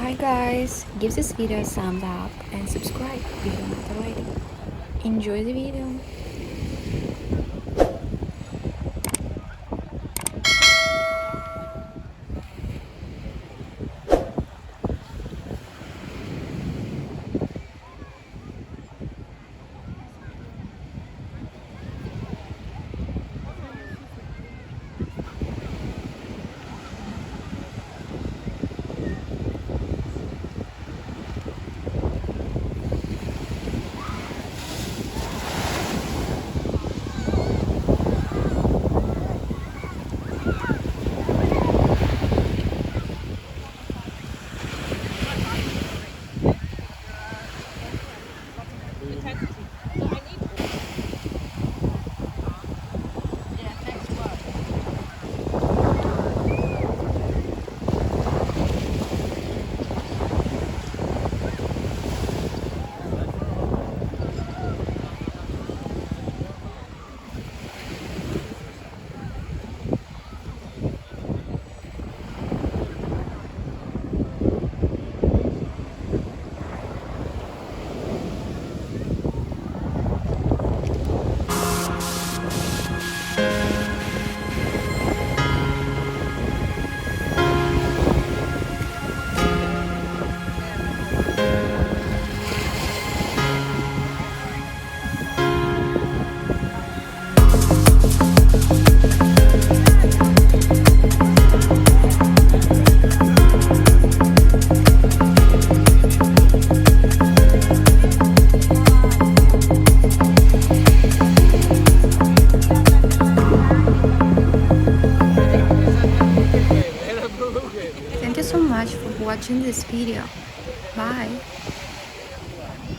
Hi guys, give this video a thumbs up and subscribe if you're not already. Enjoy the video. Thank you so much for watching this video. Bye.